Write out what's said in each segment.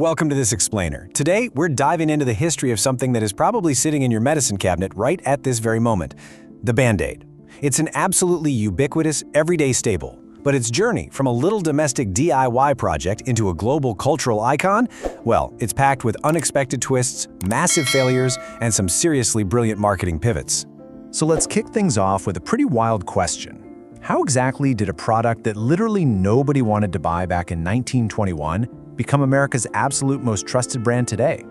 Welcome to this explainer. Today, we're diving into the history of something that is probably sitting in your medicine cabinet right at this very moment, the Band-Aid. It's an absolutely ubiquitous, everyday staple, but its journey from a little domestic DIY project into a global cultural icon, well, it's packed with unexpected twists, massive failures, and some seriously brilliant marketing pivots. So let's kick things off with a pretty wild question. How exactly did a product that literally nobody wanted to buy back in 1921 become America's absolute most trusted brand today?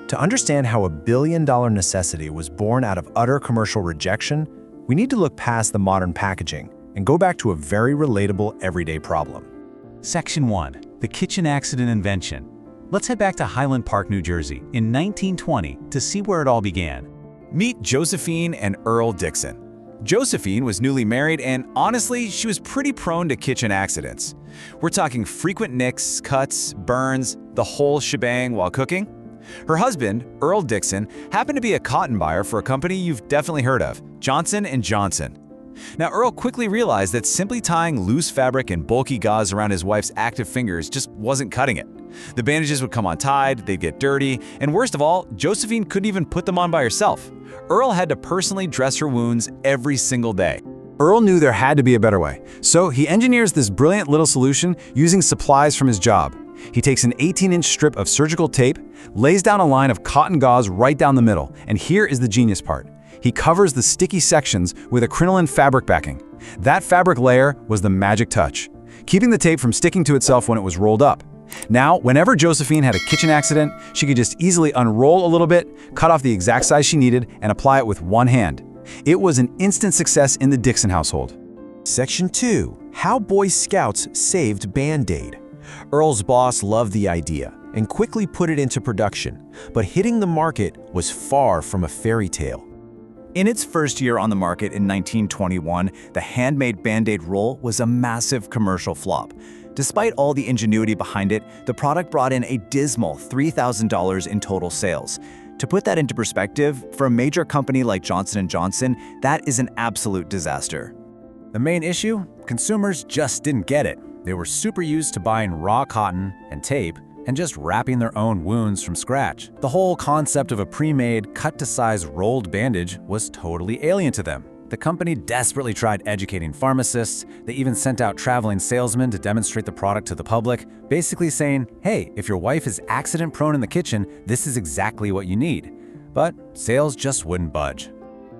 To understand how a billion-dollar necessity was born out of utter commercial rejection, we need to look past the modern packaging and go back to a very relatable everyday problem. Section 1. The Kitchen Accident Invention. Let's head back to Highland Park, New Jersey in 1920 to see where it all began. Meet Josephine and Earle Dickson. Josephine was newly married and honestly, she was pretty prone to kitchen accidents. We're talking frequent nicks, cuts, burns, the whole shebang while cooking. Her husband, Earle Dickson, happened to be a cotton buyer for a company you've definitely heard of, Johnson & Johnson. Now, Earle quickly realized that simply tying loose fabric and bulky gauze around his wife's active fingers just wasn't cutting it. The bandages would come untied, they'd get dirty, and worst of all, Josephine couldn't even put them on by herself. Earle had to personally dress her wounds every single day. Earle knew there had to be a better way, so he engineers this brilliant little solution using supplies from his job. He takes an 18-inch strip of surgical tape, lays down a line of cotton gauze right down the middle, and here is the genius part. He covers the sticky sections with a crinoline fabric backing. That fabric layer was the magic touch, keeping the tape from sticking to itself when it was rolled up. Now, whenever Josephine had a kitchen accident, she could just easily unroll a little bit, cut off the exact size she needed, and apply it with one hand. It was an instant success in the Dickson household. Section 2. How Boy Scouts Saved Band-Aid. Earle's boss loved the idea and quickly put it into production, but hitting the market was far from a fairy tale. In its first year on the market in 1921, the handmade Band-Aid roll was a massive commercial flop. Despite all the ingenuity behind it, the product brought in a dismal $3,000 in total sales. To put that into perspective, for a major company like Johnson & Johnson, that is an absolute disaster. The main issue? Consumers just didn't get it. They were super used to buying raw cotton and tape and just wrapping their own wounds from scratch. The whole concept of a pre-made, cut-to-size rolled bandage was totally alien to them. The company desperately tried educating pharmacists. They even sent out traveling salesmen to demonstrate the product to the public, basically saying, hey, if your wife is accident-prone in the kitchen, this is exactly what you need. But sales just wouldn't budge.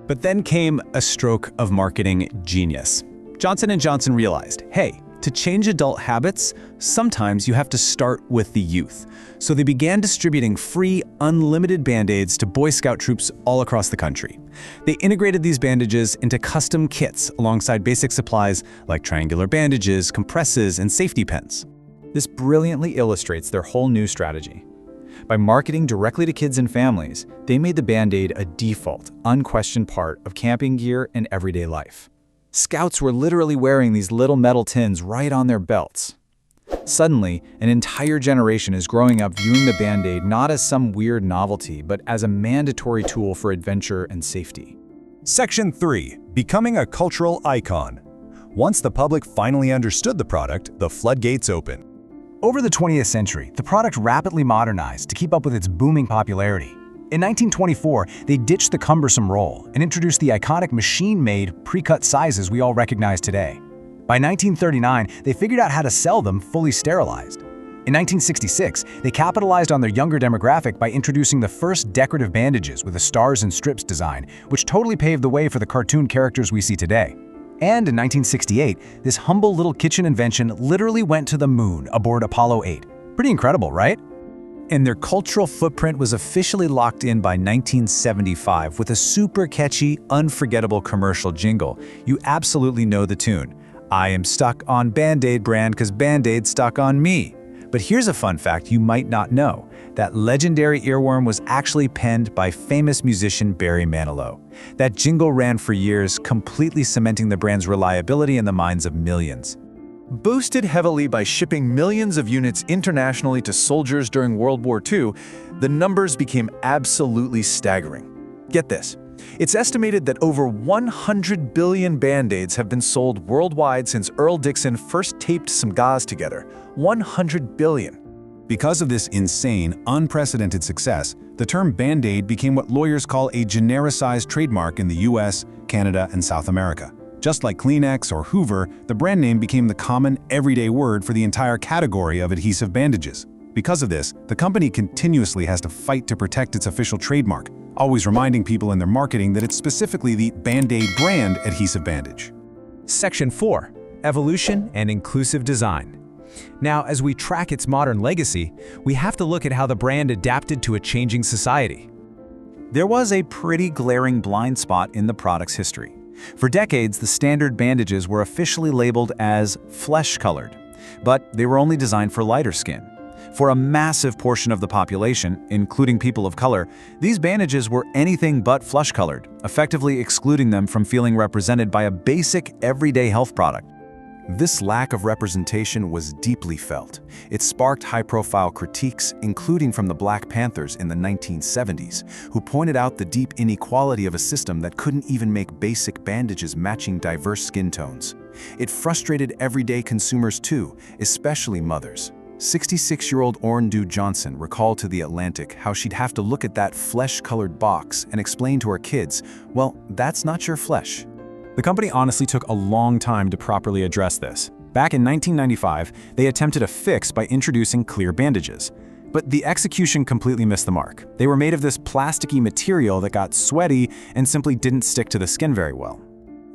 But then came a stroke of marketing genius. Johnson & Johnson realized, hey, to change adult habits, sometimes you have to start with the youth. So they began distributing free, unlimited Band-Aids to Boy Scout troops all across the country. They integrated these bandages into custom kits alongside basic supplies like triangular bandages, compresses, and safety pins. This brilliantly illustrates their whole new strategy. By marketing directly to kids and families, they made the Band-Aid a default, unquestioned part of camping gear and everyday life. Scouts were literally wearing these little metal tins right on their belts. Suddenly, an entire generation is growing up viewing the Band-Aid not as some weird novelty, but as a mandatory tool for adventure and safety. Section 3. Becoming a cultural icon. Once the public finally understood the product, the floodgates opened. Over the 20th century, the product rapidly modernized to keep up with its booming popularity. In 1924, they ditched the cumbersome roll and introduced the iconic machine-made, pre-cut sizes we all recognize today. By 1939, they figured out how to sell them fully sterilized. In 1966, they capitalized on their younger demographic by introducing the first decorative bandages with a stars and strips design, which totally paved the way for the cartoon characters we see today. And in 1968, this humble little kitchen invention literally went to the moon aboard Apollo 8. Pretty incredible, right? And their cultural footprint was officially locked in by 1975 with a super catchy, unforgettable commercial jingle. You absolutely know the tune. I am stuck on Band-Aid brand because Band-Aid stuck on me. But here's a fun fact you might not know. That legendary earworm was actually penned by famous musician Barry Manilow. That jingle ran for years, completely cementing the brand's reliability in the minds of millions. Boosted heavily by shipping millions of units internationally to soldiers during World War II, the numbers became absolutely staggering. Get this. It's estimated that over 100 billion Band-Aids have been sold worldwide since Earle Dickson first taped some gauze together. 100 billion. Because of this insane, unprecedented success, the term Band-Aid became what lawyers call a genericized trademark in the US, Canada, and South America. Just like Kleenex or Hoover, the brand name became the common, everyday word for the entire category of adhesive bandages. Because of this, the company continuously has to fight to protect its official trademark, always reminding people in their marketing that it's specifically the Band-Aid brand adhesive bandage. Section 4. Evolution and Inclusive Design. Now, as we track its modern legacy, we have to look at how the brand adapted to a changing society. There was a pretty glaring blind spot in the product's history. For decades, the standard bandages were officially labeled as flesh-colored, but they were only designed for lighter skin. For a massive portion of the population, including people of color, these bandages were anything but flesh-colored, effectively excluding them from feeling represented by a basic, everyday health product. This lack of representation was deeply felt. It sparked high-profile critiques, including from the Black Panthers in the 1970s, who pointed out the deep inequality of a system that couldn't even make basic bandages matching diverse skin tones. It frustrated everyday consumers too, especially mothers. 66-year-old Orndue Johnson recalled to The Atlantic how she'd have to look at that flesh-colored box and explain to her kids, well, that's not your flesh. The company honestly took a long time to properly address this. Back in 1995, they attempted a fix by introducing clear bandages. But the execution completely missed the mark. They were made of this plasticky material that got sweaty and simply didn't stick to the skin very well.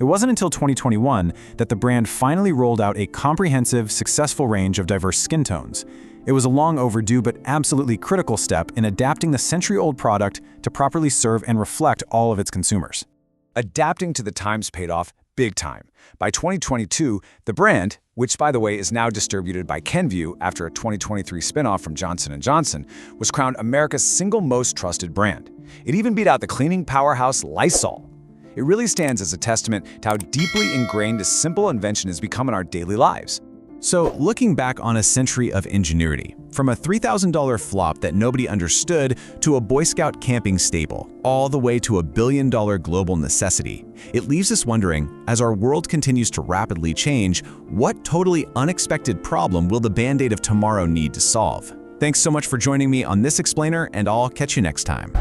It wasn't until 2021 that the brand finally rolled out a comprehensive, successful range of diverse skin tones. It was a long overdue but absolutely critical step in adapting the century-old product to properly serve and reflect all of its consumers. Adapting to the times paid off big time. By 2022, the brand, which by the way is now distributed by Kenvue after a 2023 spinoff from Johnson & Johnson, was crowned America's single most trusted brand. It even beat out the cleaning powerhouse Lysol. It really stands as a testament to how deeply ingrained this simple invention has become in our daily lives. So, looking back on a century of ingenuity, from a $3,000 flop that nobody understood to a Boy Scout camping staple, all the way to a billion-dollar global necessity, it leaves us wondering, as our world continues to rapidly change, what totally unexpected problem will the Band-Aid of tomorrow need to solve? Thanks so much for joining me on this explainer, and I'll catch you next time.